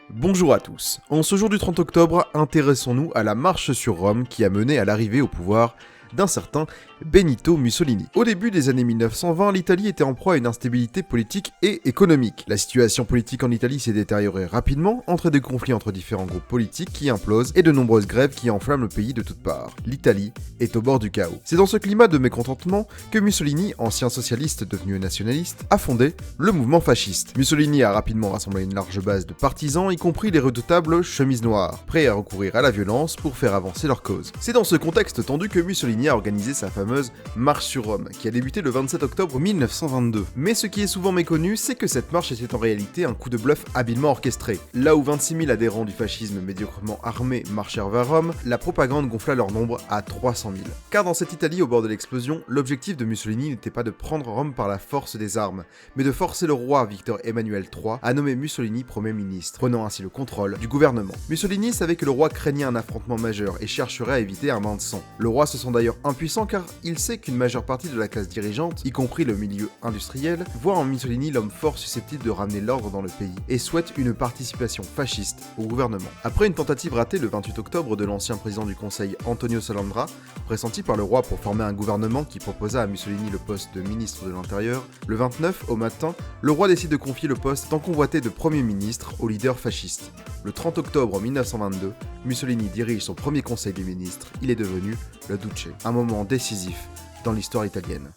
Bonjour à tous. En ce jour du 30 octobre, intéressons-nous à la marche sur Rome qui a mené à l'arrivée au pouvoir d'un certain Benito Mussolini. Au début des années 1920, l'Italie était en proie à une instabilité politique et économique. La situation politique en Italie s'est détériorée rapidement, entre des conflits entre différents groupes politiques qui implosent et de nombreuses grèves qui enflamment le pays de toutes parts. L'Italie est au bord du chaos. C'est dans ce climat de mécontentement que Mussolini, ancien socialiste devenu nationaliste, a fondé le mouvement fasciste. Mussolini a rapidement rassemblé une large base de partisans, y compris les redoutables chemises noires, prêts à recourir à la violence pour faire avancer leur cause. C'est dans ce contexte tendu que Mussolini a organisé sa fameuse Marche sur Rome, qui a débuté le 27 octobre 1922. Mais ce qui est souvent méconnu, c'est que cette marche était en réalité un coup de bluff habilement orchestré. Là où 26 000 adhérents du fascisme médiocrement armés marchèrent vers Rome, la propagande gonfla leur nombre à 300 000. Car dans cette Italie au bord de l'explosion, l'objectif de Mussolini n'était pas de prendre Rome par la force des armes, mais de forcer le roi Victor Emmanuel III à nommer Mussolini Premier ministre, prenant ainsi le contrôle du gouvernement. Mussolini savait que le roi craignait un affrontement majeur et chercherait à éviter un bain de sang. Le roi se sent d'ailleurs impuissant car il sait qu'une majeure partie de la classe dirigeante, y compris le milieu industriel, voit en Mussolini l'homme fort susceptible de ramener l'ordre dans le pays et souhaite une participation fasciste au gouvernement. Après une tentative ratée le 28 octobre de l'ancien président du Conseil Antonio Salandra, pressenti par le roi pour former un gouvernement qui proposa à Mussolini le poste de ministre de l'Intérieur, le 29 au matin, le roi décide de confier le poste tant convoité de Premier ministre au leader fasciste. Le 30 octobre 1922, Mussolini dirige son premier conseil des ministres, il est devenu le Duce, un moment décisif dans l'histoire italienne.